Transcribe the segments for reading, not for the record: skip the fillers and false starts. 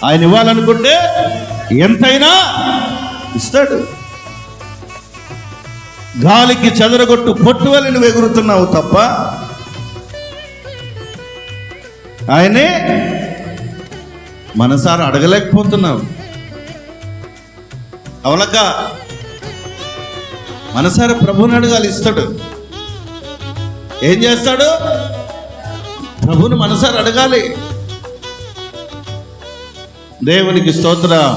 ఆయన ఇవ్వాలనుకుంటే ఎంతైనా ఇస్తాడు. గాలికి చెదరగొట్టు పొట్టు వలె నువ్వు ఎగురుతున్నావు తప్ప ఆయనే మనసారా అడగలేకపోతున్నావు. అవునక్క, మనసారా ప్రభుని అడగాలి, ఇస్తాడు. ఏం చేస్తాడు? ప్రభుని మనసారా అడగాలి. దేవునికి స్తోత్రం,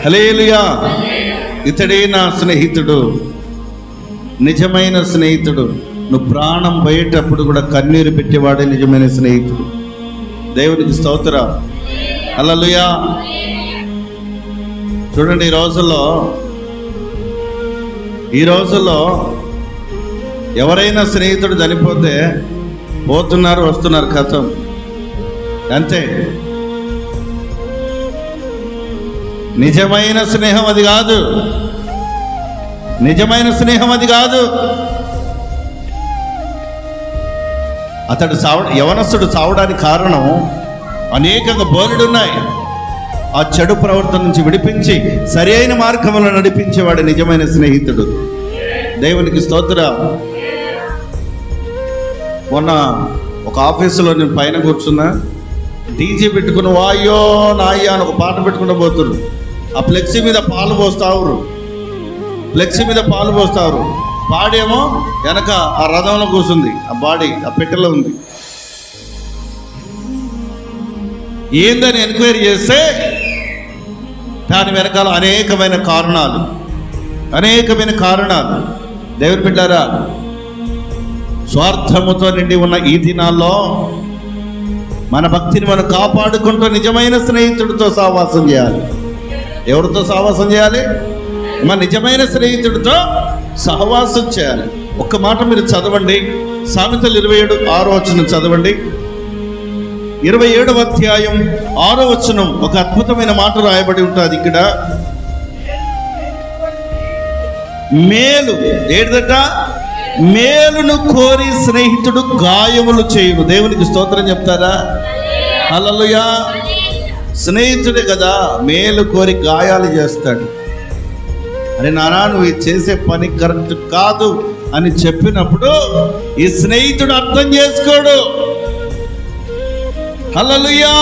హల్లెలూయా. ఇతడే నా స్నేహితుడు, నిజమైన స్నేహితుడు. నువ్వు ప్రాణం పోయేటప్పుడు కూడా కన్నీరు పెట్టేవాడే నిజమైన స్నేహితుడు. దేవునికి స్తోత్రం, హల్లెలూయా. చూడండి, ఈ రోజుల్లో ఎవరైనా స్నేహితుడు చనిపోతే పోతున్నారు, వస్తున్నారు, కథం అంతే. నిజమైన స్నేహం అది కాదు, నిజమైన స్నేహం అది కాదు. అతడు యవనస్తుడు చావడానికి కారణం అనేక బోలెడున్నాయి. ఆ చెడు ప్రవర్తన నుంచి విడిపించి సరి అయిన మార్గంలో నడిపించేవాడు నిజమైన స్నేహితుడు. దేవునికి స్తోత్రం. మొన్న ఒక ఆఫీసులో నేను పైన కూర్చున్నా, డీజే పెట్టుకుని వాయో నాయ్యా అని ఒక పాట పెట్టుకుని పోతున్నారు. ఆ ఫ్లెక్సీ మీద పాలు పోస్తావురు, ఫ్లెక్సీ మీద పాలు పోస్తావురు. బాడేమో వెనక ఆ రథంలో కూర్చుంది, ఆ బాడీ ఆ పెట్టెలో ఉంది. ఏందని ఎంక్వైరీ చేస్తే దాని వెనకాల అనేకమైన కారణాలు. దేవుని బిడ్డారా, స్వార్థముతో నిండి ఉన్న ఈ దినాల్లో మన భక్తిని మనం కాపాడుకుంటూ నిజమైన స్నేహితుడితో సహవాసం చేయాలి. ఎవరితో సహవాసం చేయాలి? మన నిజమైన స్నేహితుడితో సహవాసం చేయాలి. ఒక్క మాట మీరు చదవండి, సామెతలు 27:6 చదవండి. 27వ అధ్యాయం 6 ఒక అద్భుతమైన మాట రాయబడి ఉంటుంది ఇక్కడ. మేలు ఏంటంట? మేలును కోరి స్నేహితుడు గాయములు చేయును. దేవునికి స్తోత్రం చెప్తారా? హల్లెలూయా. స్నేహితుడే కదా మేలు కోరి గాయాలు చేస్తాడు. అరే నానా, నువ్వు చేసే పని కరెక్ట్ కాదు అని చెప్పినప్పుడు ఈ స్నేహితుడు అర్థం చేసుకోడు. హల్లెలూయా.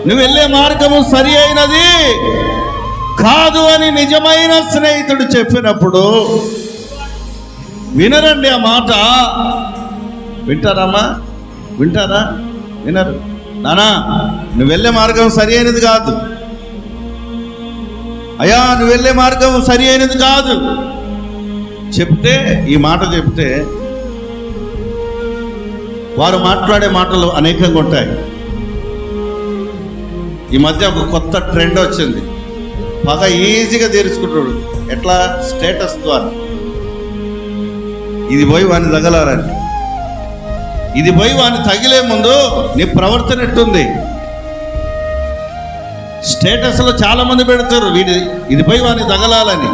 నువ్వు వెళ్ళే మార్గము సరి అయినది కాదు అని నిజమైన స్నేహితుడు చెప్పినప్పుడు వినరండి. ఆ మాట వింటారమ్మా? వింటారా? వినరు. నానా, నువ్వు వెళ్ళే మార్గం సరి అయినది కాదు. అయ్యా, నువ్వు వెళ్ళే మార్గం సరి అయినది కాదు చెప్తే, ఈ మాట చెప్తే వారు మాట్లాడే మాటలు అనేకంగా ఉంటాయి. ఈ మధ్య ఒక కొత్త ట్రెండ్ వచ్చింది. పగ ఈజీగా తీర్చుకుంటాడు. ఎట్లా? స్టేటస్ ద్వారా. ఇది పోయి వాడిని తగలారని, ఇది పోయి వాడిని తగిలే ముందు నీ ప్రవర్తన ఎట్టుంది? స్టేటస్లో చాలా మంది పెడతారు ఇది పోయి వాడిని తగలాలని.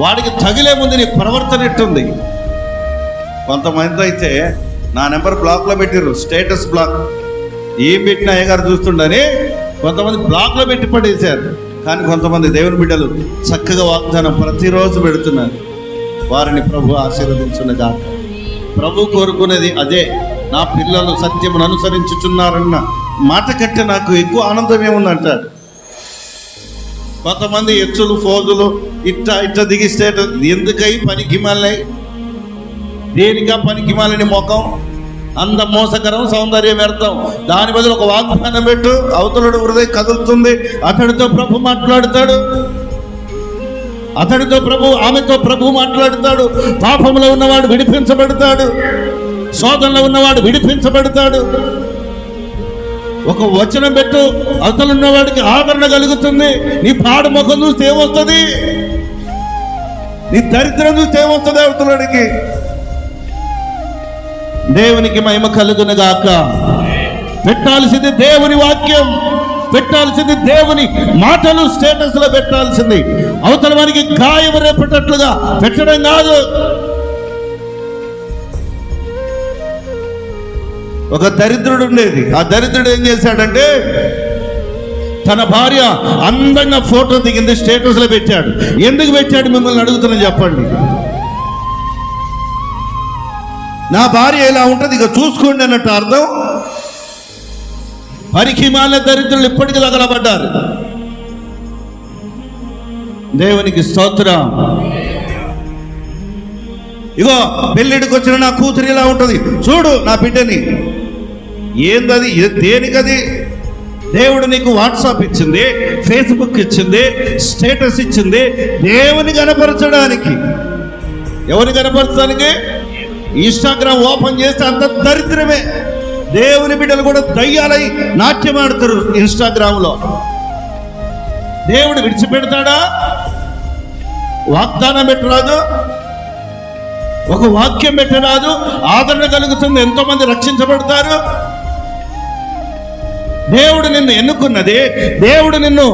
వాడికి తగిలే ముందు నీ ప్రవర్తన ఎట్టుంది? కొంతమంది అయితే నా నెంబర్ బ్లాక్లో పెట్టిర్రు, స్టేటస్ బ్లాక్. ఏం పెట్టినా అయ్యగారు చూస్తుండని కొంతమంది బ్లాక్లో పెట్టి పడేశారు. కానీ కొంతమంది దేవుని బిడ్డలు చక్కగా వాగ్దానం ప్రతిరోజు పెడుతున్నారు. వారిని ప్రభు ఆశీర్వదించునుగాక. ప్రభు కోరుకునేది అదే. నా పిల్లలు సత్యమును అనుసరించుచున్నారన్న మాట కంటే నాకు ఎక్కువ ఆనందం ఏముందంటారు. కొంతమంది ఎచ్చులు ఫోజులు ఇట్ట దిగి స్టేటస్. ఎందుకై పనికి మాలినాయి? దేనికా పనికి మాలిన ముఖం? అందం మోసకరం, సౌందర్యం వ్యర్థం. దాని బదులు ఒక వాగ్దానం పెట్టు. అవతలుడు హృదయం కదులుతుంది. అతడితో ప్రభు మాట్లాడతాడు. ఆమెతో ప్రభు మాట్లాడతాడు. పాపంలో ఉన్నవాడు విడిపించబడతాడు, శోధనలో ఉన్నవాడు విడిపించబడతాడు. ఒక వచనం పెట్టు, అవతలున్నవాడికి ఆదరణ కలుగుతుంది. నీ పాడు ముఖం చూస్తే ఏమొస్తుంది? నీ దరిద్రం చూస్తే ఏమొస్తుంది అవతలుడికి? దేవునికి మహిమ కలుగునుగాక. పెట్టాల్సింది దేవుని వాక్యం, పెట్టాల్సింది దేవుని మాటలు, స్టేటస్ లో పెట్టాల్సింది. అవతల వారికి గాయం రేపేటట్లుగా పెట్టడం కాదు. ఒక దరిద్రుడు ఉండేది. ఆ దరిద్రుడు ఏం చేశాడంటే తన భార్య అందంగా ఫోటో దిగింది, స్టేటస్లో పెట్టాడు. ఎందుకు పెట్టాడు మిమ్మల్ని అడుగుతున్నా చెప్పండి. నా భార్య ఇలా ఉంటుంది, ఇక చూసుకోండి అన్నట్టు అర్థం. పరికిమాల దరిద్రులు ఇప్పటికీ తగలబడ్డారు. దేవునికి స్తోత్రం. ఇగో పెళ్ళిడికి వచ్చిన నా కూతురు ఇలా ఉంటుంది, చూడు నా బిడ్డని. ఏందది? దేనికది? దేవుడు నీకు వాట్సాప్ ఇచ్చింది, ఫేస్బుక్ ఇచ్చింది, స్టేటస్ ఇచ్చింది దేవుని కనపరచడానికి. ఎవరిని కనపరచడానికి? ఇన్స్టాగ్రామ్ ఓపెన్ చేస్తే అంత దరిద్రమే. దేవుని బిడ్డలు కూడా దయ్యాలై నాట్యం ఆడుతారు ఇన్స్టాగ్రామ్లో. దేవుడు విడిచిపెడతాడా? వాగ్దానం పెట్టరాదు, ఒక వాక్యం పెట్టరాదు, ఆదరణ కలుగుతుంది, ఎంతో మంది రక్షించబడతారు. దేవుడు నిన్ను ఎన్నుకున్నది, దేవుడు నిన్ను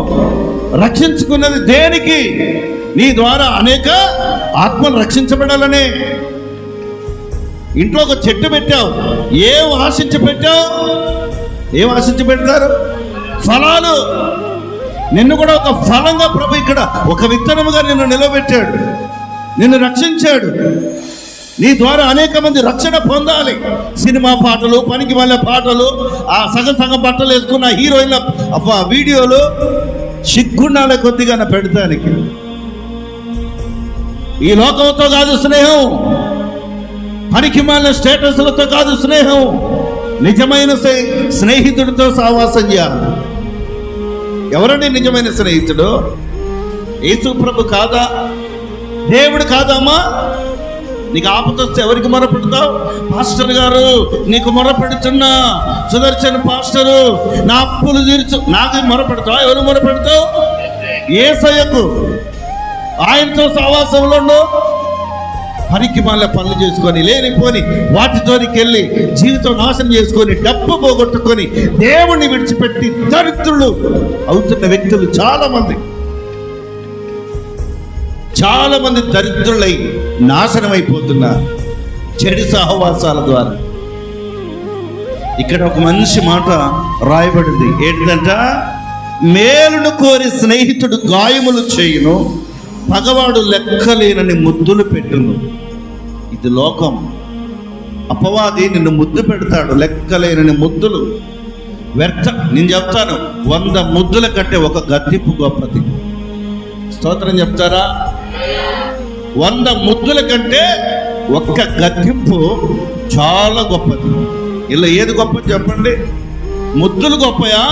రక్షించుకున్నది దేనికి? నీ ద్వారా అనేక ఆత్మలు రక్షించబడాలని. ఇంట్లో ఒక చెట్టు పెట్టావు, ఏం ఆశించి పెట్టావు? ఏం ఆశించి పెడతారు? ఫలాలు. నిన్ను కూడా ఒక ఫలంగా ప్రభు ఇక్కడ ఒక విత్తనముగా నిన్ను నిలబెట్టాడు, నిన్ను రక్షించాడు. నీ ద్వారా అనేక మంది రక్షణ పొందాలి. సినిమా పాటలు, పనికి వాళ్ళ పాటలు, ఆ సగం బట్టలు వేసుకున్న హీరోయిన్ల వీడియోలు సిగ్గుండాల కొద్దిగా పెడతానికి. ఈ లోకంతో కాదు స్నేహం, పనికి మాలిన స్టేటస్లతో కాదు స్నేహం. నిజమైన స్నేహితుడితో సహవాసం చేయాలి. ఎవరండి నిజమైన స్నేహితుడు? యేసు ప్రభు కాదా? దేవుడు కాదమ్మా? నీకు ఆపద వస్తే ఎవరికి మొరపెడతావు? పాస్టర్ గారు నీకు మొరపెడుతున్నా, సుదర్శన్ పాస్టరు నా అప్పులు తీర్చు, నాకు మొరపెడతావు? ఎవరు మొరపెడతావు? యేసయ్యకు. ఆయనతో సహవాసంలో ఉండు. పనికి మళ్ళీ పనులు చేసుకొని, లేనిపోని వాటితోనికి వెళ్ళి జీవితం నాశనం చేసుకొని, డబ్బు పోగొట్టుకొని దేవుణ్ణి విడిచిపెట్టి దరిద్రులు అవుతున్న వ్యక్తులు చాలా మంది దరిద్రులై నాశనం అయిపోతున్నారు చెడు సహవాసాల ద్వారా. ఇక్కడ ఒక మంచి మాట రాయబడింది. ఏంటంట? మేలును కోరి స్నేహితుడు గాయములు చేయును, పగవాడు లెక్కలేనని ముద్దులు పెట్టును. ఇది లోకం. అపవాది నిన్ను ముద్దు పెడతాడు, లెక్కలేనని ముద్దులు. వ్యర్థ. నేను చెప్తాను, 100 ముద్దుల కంటే ఒక గద్దింపు గొప్పది. స్తోత్రం చెప్తారా? 100 ముద్దుల కంటే ఒక్క గద్దింపు చాలా గొప్పది. ఇలా ఏది గొప్పది చెప్పండి? ముద్దులు గొప్పయా?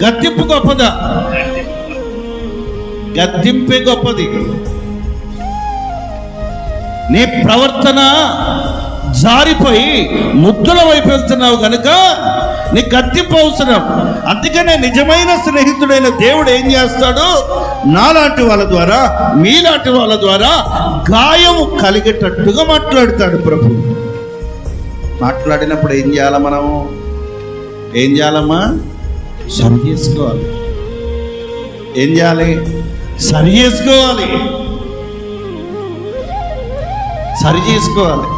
గద్దింపు గొప్పదా? గద్దింపే గొప్పది. నీ ప్రవర్తన జారిపోయి ముద్దుల వైపు వెళ్తున్నావు కనుక నీ గద్దింపు అవసరం. అందుకనే నిజమైన స్నేహితుడైన దేవుడు ఏం చేస్తాడు? నాలాంటి వాళ్ళ ద్వారా, మీలాంటి వాళ్ళ ద్వారా గాయము కలిగేటట్టుగా మాట్లాడతాడు ప్రభు. మాట్లాడినప్పుడు ఏం చేయాలి? మనము ఏం చేయాలమ్మా? సరి చేసుకోవాలి. ఏం చేయాలి? సరి చేసుకోవాలి. సరి చేసుకోవాలి.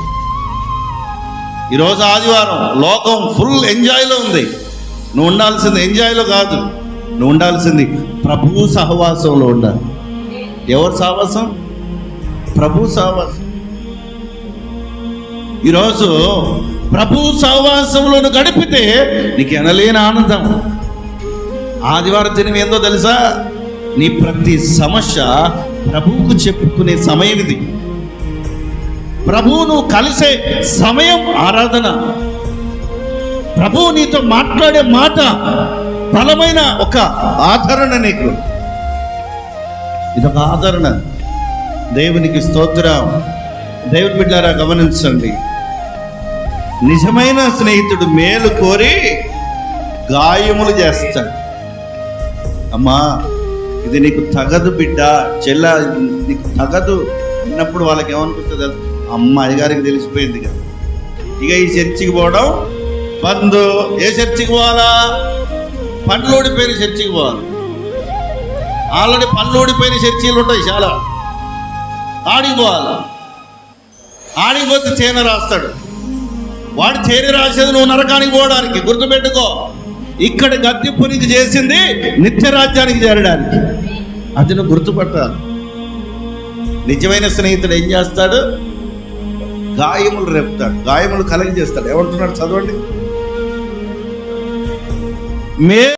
ఈరోజు ఆదివారం, లోకం ఫుల్ ఎంజాయ్లో ఉంది. నువ్వు ఉండాల్సింది ఎంజాయ్లో కాదు, నువ్వు ఉండాల్సింది ప్రభు సహవాసంలో ఉండాలి. ఎవరు సహవాసం? ప్రభు సహవాసం. ఈరోజు ప్రభు సహవాసంలో గడిపితే నీకు ఎనలేని ఆనందం. ఆదివారం దినం ఏందో తెలుసా? నీ ప్రతి సమస్య ప్రభువుకు చెప్పుకునే సమయం ఇది. ప్రభువును కలిసే సమయం ఆరాధన. ప్రభువు నీతో మాట్లాడే మాట బలమైన ఒక ఆదరణ. నీకు ఇదొక ఆదరణ. దేవునికి స్తోత్రం. దేవుని బిడ్డలారా గమనించండి. నిజమైన స్నేహితుడు మేలు కోరి గాయములు చేస్తాడు. అమ్మా ఇది నీకు తగదు బిడ్డ, చెల్ల నీకు తగదు అన్నప్పుడు వాళ్ళకి ఏమనిపిస్తుంది? అమ్మ అయ్యగారికి తెలిసిపోయింది కదా, ఇక ఈ చర్చికి పోవడం బంధు. ఏ చర్చికి పోవాలా? పండ్లు ఓడిపోయిన చర్చికి పోవాలి. ఆల్రెడీ పళ్ళు ఓడిపోయిన చర్చీలు ఉంటాయి చాలా. ఆడికి పోవాలి. ఆడికి పోతే తేనె రాస్తాడు. వాడు తేనె రాసేది నువ్వు నరకానికి పోవడానికి. గుర్తుపెట్టుకో. ఇక్కడ గద్దెపునికి చేసింది నిత్య రాజ్యానికి చేరడానికి. అది నువ్వు గుర్తుపట్టాలి. నిజమైన స్నేహితుడు ఏం చేస్తాడు? గాయములు రేపుతాడు, గాయములు కలగజేస్తాడు. ఏమంటున్నాడు చదవండి.